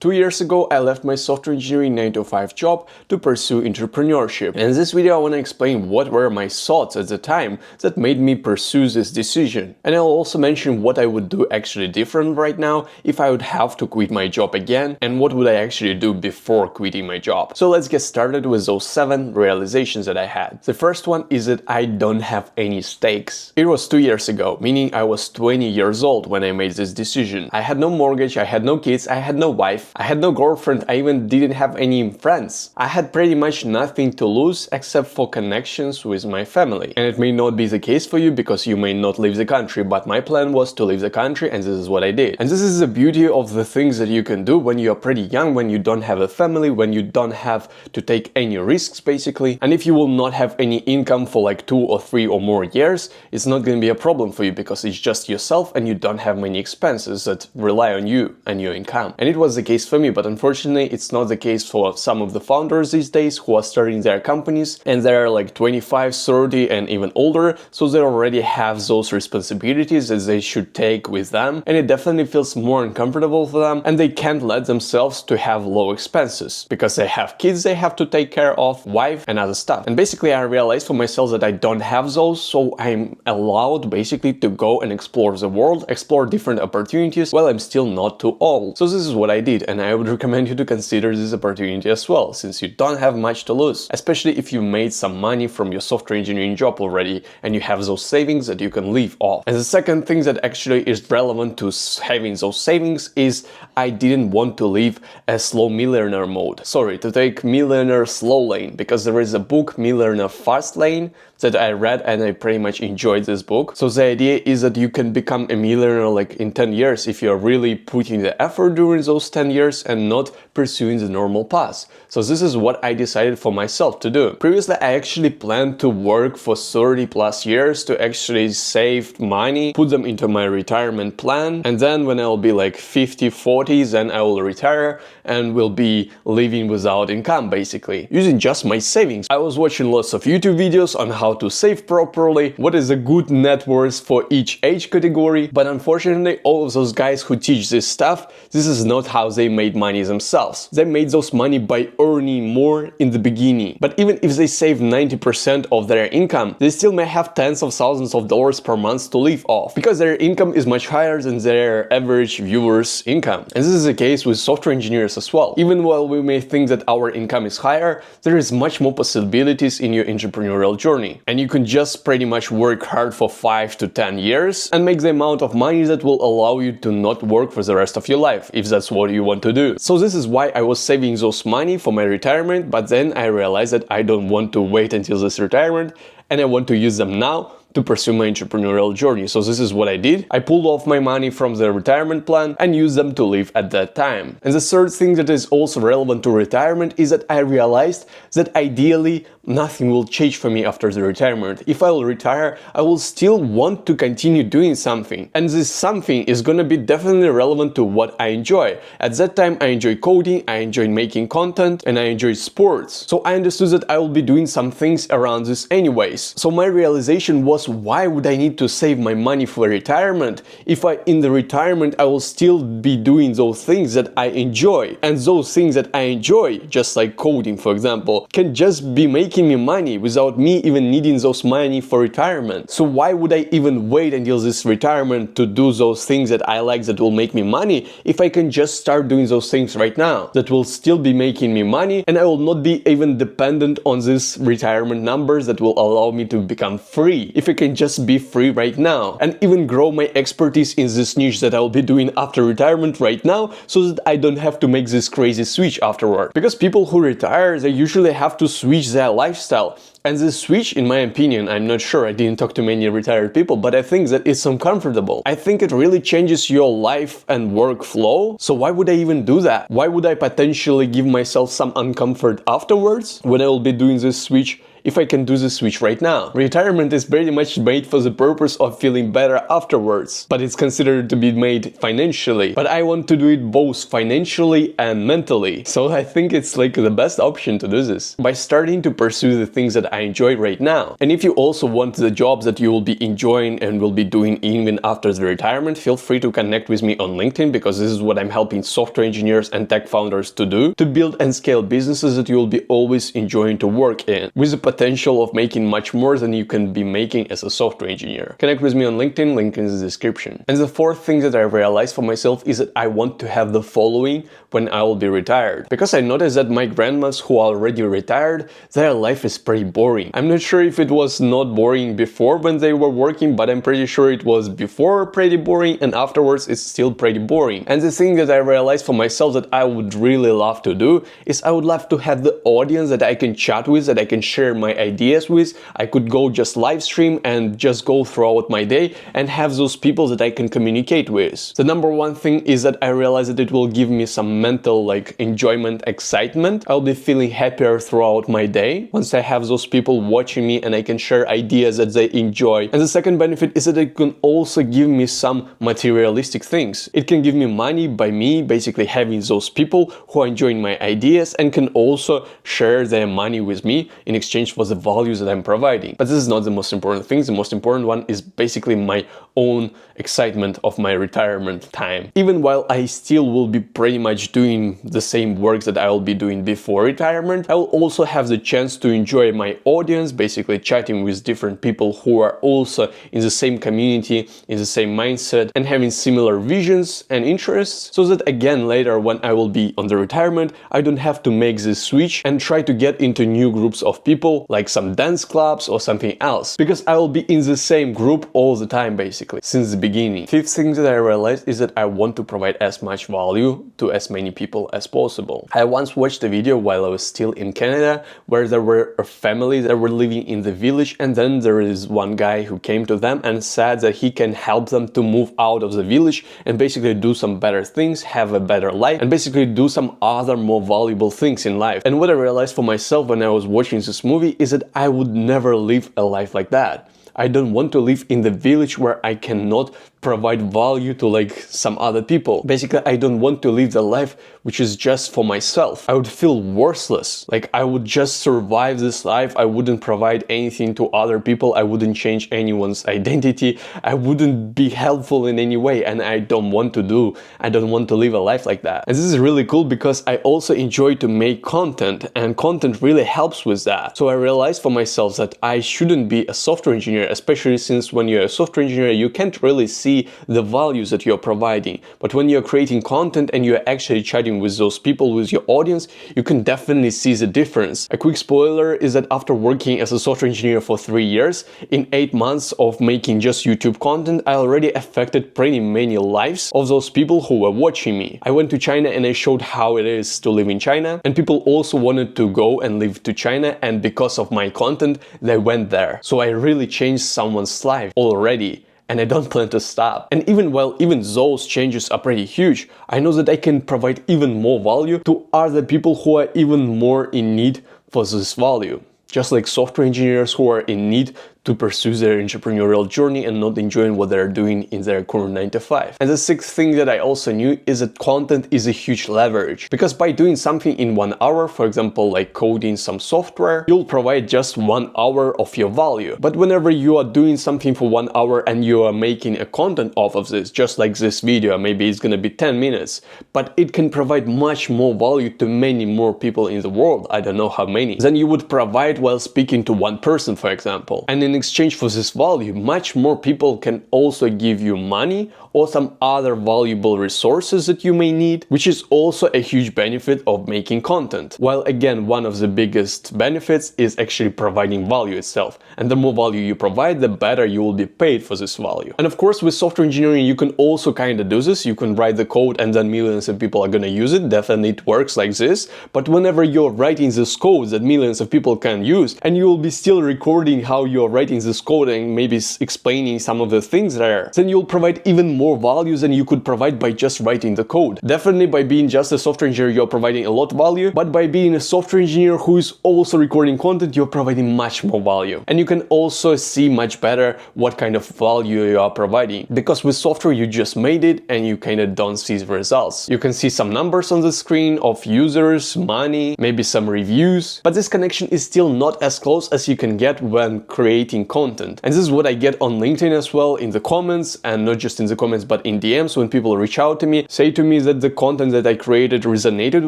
2 years ago, I left my software engineering 9-to-5 job to pursue entrepreneurship. And in this video, I want to explain what were my thoughts at the time that made me pursue this decision. And I'll also mention what I would do actually different right now if I would have to quit my job again, and what would I actually do before quitting my job. So let's get started with those 7 realizations that I had. The first one is that I don't have any stakes. It was 2 years ago, meaning I was 20 years old when I made this decision. I had no mortgage, I had no kids, I had no wife. I had no girlfriend, I even didn't have any friends. I had pretty much nothing to lose except for connections with my family. And it may not be the case for you because you may not leave the country, but my plan was to leave the country and this is what I did. And this is the beauty of the things that you can do when you are pretty young, when you don't have a family, when you don't have to take any risks basically. And if you will not have any income for like 2 or 3 or more years, it's not going to be a problem for you because it's just yourself and you don't have many expenses that rely on you and your income. And it was the case for me, but unfortunately it's not the case for some of the founders these days who are starting their companies and they're like 25, 30 and even older, so they already have those responsibilities that they should take with them, and it definitely feels more uncomfortable for them, and they can't let themselves to have low expenses because they have kids they have to take care of, wife and other stuff. And basically I realized for myself that I don't have those, so I'm allowed basically to go and explore the world, explore different opportunities while I'm still not too old. So this is what I did, and I would recommend you to consider this opportunity as well, since you don't have much to lose, especially if you made some money from your software engineering job already and you have those savings that you can live off. And the second thing that actually is relevant to having those savings is I didn't want to live a slow millionaire mode. Sorry, to take millionaire slow lane, because there is a book Millionaire fast lane that I read and I pretty much enjoyed this book. So the idea is that you can become a millionaire like in 10 years if you're really putting the effort during those 10 years and not pursuing the normal path. So this is what I decided for myself to do. Previously, I actually planned to work for 30 plus years to actually save money, put them into my retirement plan, and then when I'll be like 50, 40, then I will retire and will be living without income basically, using just my savings. I was watching lots of YouTube videos on how to save properly, what is a good net worth for each age category, but unfortunately all of those guys who teach this stuff, this is not how they made money themselves. They made those money by earning more in the beginning. But even if they save 90% of their income, they still may have tens of thousands of dollars per month to live off, because their income is much higher than their average viewer's income. And this is the case with software engineers as well. Even while we may think that our income is higher, there is much more possibilities in your entrepreneurial journey. And you can just pretty much work hard for 5 to 10 years and make the amount of money that will allow you to not work for the rest of your life, if that's what you want to do. So this is why I was saving those money for my retirement, but then I realized that I don't want to wait until this retirement and I want to use them now to pursue my entrepreneurial journey. So this is what I did. I pulled off my money from the retirement plan and used them to live at that time. And the third thing that is also relevant to retirement is that I realized that ideally nothing will change for me after the retirement. If I will retire, I will still want to continue doing something. And this something is gonna be definitely relevant to what I enjoy. At that time, I enjoy coding, I enjoy making content, and I enjoy sports. So I understood that I will be doing some things around this anyways. So my realization was, why would I need to save my money for retirement if in the retirement I will still be doing those things that I enjoy? And those things that I enjoy, just like coding for example, can just be making me money without me even needing those money for retirement. So why would I even wait until this retirement to do those things that I like that will make me money if I can just start doing those things right now that will still be making me money, and I will not be even dependent on these retirement numbers that will allow me to become free. If I can just be free right now and even grow my expertise in this niche that I will be doing after retirement right now, so that I don't have to make this crazy switch afterward. Because people who retire, they usually have to switch their lifestyle. And this switch, in my opinion, I'm not sure, I didn't talk to many retired people, but I think that it's uncomfortable. I think it really changes your life and work flow, so why would I even do that? Why would I potentially give myself some uncomfort afterwards when I will be doing this switch if I can do the switch right now. Retirement is pretty much made for the purpose of feeling better afterwards, but it's considered to be made financially. But I want to do it both financially and mentally. So I think it's like the best option to do this by starting to pursue the things that I enjoy right now. And if you also want the jobs that you will be enjoying and will be doing even after the retirement, feel free to connect with me on LinkedIn, because this is what I'm helping software engineers and tech founders to do, to build and scale businesses that you will be always enjoying to work in, with the potential of making much more than you can be making as a software engineer. Connect with me on LinkedIn, link in the description. And the fourth thing that I realized for myself is that I want to have the following when I will be retired. Because I noticed that my grandmas who are already retired, their life is pretty boring. I'm not sure if it was not boring before when they were working, but I'm pretty sure it was before pretty boring, and afterwards it's still pretty boring. And the thing that I realized for myself that I would really love to do is I would love to have the audience that I can chat with, that I can share my ideas with. I could go just live stream and just go throughout my day and have those people that I can communicate with. The number one thing is that I realized that it will give me some mental enjoyment, excitement. I'll be feeling happier throughout my day once I have those people watching me and I can share ideas that they enjoy. And the second benefit is that it can also give me some materialistic things. It can give me money by me basically having those people who are enjoying my ideas and can also share their money with me in exchange for the values that I'm providing. But this is not the most important thing. The most important one is basically my own excitement of my retirement time. Even while I still will be pretty much doing the same work that I will be doing before retirement, I will also have the chance to enjoy my audience, basically chatting with different people who are also in the same community, in the same mindset, and having similar visions and interests, so that again later when I will be on the retirement, I don't have to make this switch and try to get into new groups of people like some dance clubs or something else, because I will be in the same group all the time basically since the beginning. Fifth thing that I realized is that I want to provide as much value to as many people as possible. I once watched a video while I was still in Canada where there were a family that were living in the village, and then there is one guy who came to them and said that he can help them to move out of the village and basically do some better things, have a better life, and basically do some other more valuable things in life. And what I realized for myself when I was watching this movie is that I would never live a life like that. I don't want to live in the village where I cannot provide value to some other people. Basically, I don't want to live the life which is just for myself. I would feel worthless. I would just survive this life. I wouldn't provide anything to other people. I wouldn't change anyone's identity. I wouldn't be helpful in any way, and I don't want to live a life like that. And this is really cool because I also enjoy to make content, and content really helps with that. So I realized for myself that I shouldn't be a software engineer, especially since when you're a software engineer, you can't really see the values that you're providing. But when you're creating content and you're actually chatting with those people, with your audience, you can definitely see the difference. A quick spoiler is that after working as a software engineer for 3 years, in 8 months of making just YouTube content, I already affected pretty many lives of those people who were watching me. I went to China and I showed how it is to live in China, and people also wanted to go and live to China, and because of my content, they went there. So I really changed someone's life already, and I don't plan to stop. And even those changes are pretty huge, I know that I can provide even more value to other people who are even more in need for this value. Just like software engineers who are in need to pursue their entrepreneurial journey and not enjoying what they're doing in their current 9-to-5. And the sixth thing that I also knew is that content is a huge leverage, because by doing something in 1 hour, for example, like coding some software, you'll provide just 1 hour of your value. But whenever you are doing something for 1 hour and you are making a content off of this, just like this video, maybe it's gonna be 10 minutes, but it can provide much more value to many more people in the world, I don't know how many, than you would provide while speaking to one person, for example. And in exchange for this value, much more people can also give you money or some other valuable resources that you may need, which is also a huge benefit of making content. While again, one of the biggest benefits is actually providing value itself. And the more value you provide, the better you will be paid for this value. And of course, with software engineering, you can also kind of do this. You can write the code and then millions of people are gonna use it. Definitely it works like this. But whenever you're writing this code that millions of people can use, and you will be still recording how you're writing this code and maybe explaining some of the things there, then you'll provide even more value than you could provide by just writing the code. Definitely by being just a software engineer, you're providing a lot of value, but by being a software engineer who is also recording content, you're providing much more value. And you can also see much better what kind of value you are providing, because with software you just made it and you kind of don't see the results. You can see some numbers on the screen of users, money, maybe some reviews, but this connection is still not as close as you can get when creating content. And this is what I get on LinkedIn as well, in the comments, and not just in the comments but in DMs, when people reach out to me, say to me that the content that I created resonated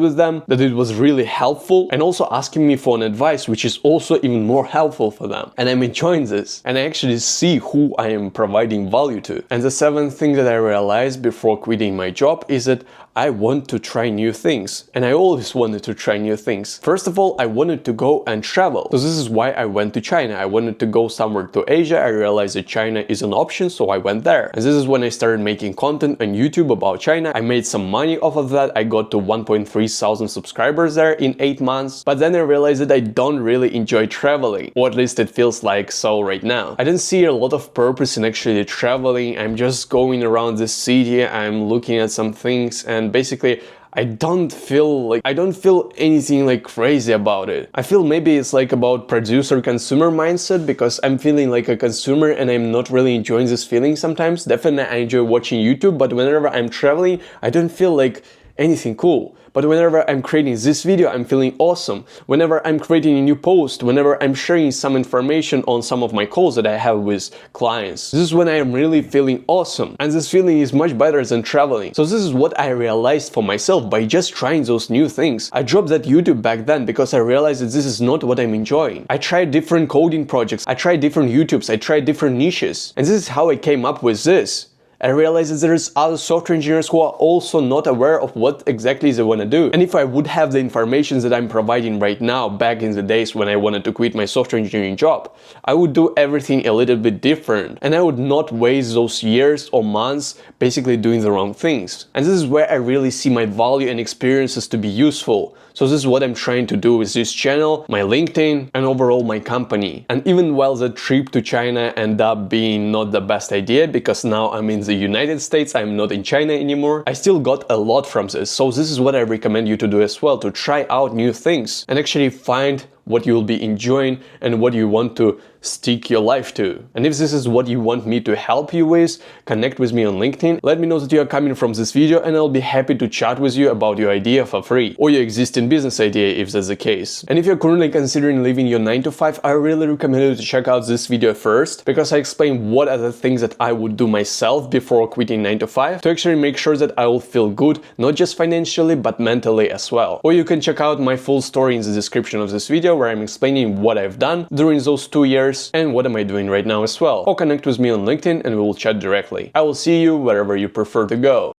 with them, that it was really helpful, and also asking me for an advice, which is also even more helpful for them. And I'm enjoying this, and I actually see who I am providing value to. And the seventh thing that I realized before quitting my job is that I want to try new things, and I always wanted to try new things. First of all, I wanted to go and travel. So this is why I went to China. I wanted to go somewhere to Asia. I realized that China is an option, so I went there. And this is when I started making content on YouTube about China. I made some money off of that. I got to 1,300 subscribers there in 8 months. But then I realized that I don't really enjoy traveling, or at least it feels like so right now. I didn't see a lot of purpose in actually traveling. I'm just going around the city, I'm looking at some things, and basically I don't feel anything like crazy about it. I feel maybe it's like about producer-consumer mindset, because I'm feeling like a consumer and I'm not really enjoying this feeling sometimes. Definitely I enjoy watching YouTube, but whenever I'm traveling, I don't feel like anything cool. But whenever I'm creating this video, I'm feeling awesome. Whenever I'm creating a new post, whenever I'm sharing some information on some of my calls that I have with clients, this is when I am really feeling awesome. And this feeling is much better than traveling. So this is what I realized for myself by just trying those new things. I dropped that YouTube back then because I realized that this is not what I'm enjoying. I tried different coding projects, I tried different YouTubes, I tried different niches. And this is how I came up with this. I realized that there's other software engineers who are also not aware of what exactly they want to do. And if I would have the information that I'm providing right now back in the days when I wanted to quit my software engineering job, I would do everything a little bit different. And I would not waste those years or months basically doing the wrong things. And this is where I really see my value and experiences to be useful. So this is what I'm trying to do with this channel, my LinkedIn, and overall my company. And even while the trip to China ended up being not the best idea, because now I'm in the United States, I'm not in China anymore, I still got a lot from this. So this is what I recommend you to do as well, to try out new things and actually find what you will be enjoying and what you want to stick your life to. And if this is what you want me to help you with, connect with me on LinkedIn. Let me know that you are coming from this video, and I'll be happy to chat with you about your idea for free, or your existing business idea if that's the case. And if you're currently considering leaving your 9-to-5, I really recommend you to check out this video first, because I explain what are the things that I would do myself before quitting 9-to-5 to actually make sure that I will feel good, not just financially, but mentally as well. Or you can check out my full story in the description of this video, where I'm explaining what I've done during those 2 years and what am I doing right now as well. Or connect with me on LinkedIn and we will chat directly. I will see you wherever you prefer to go.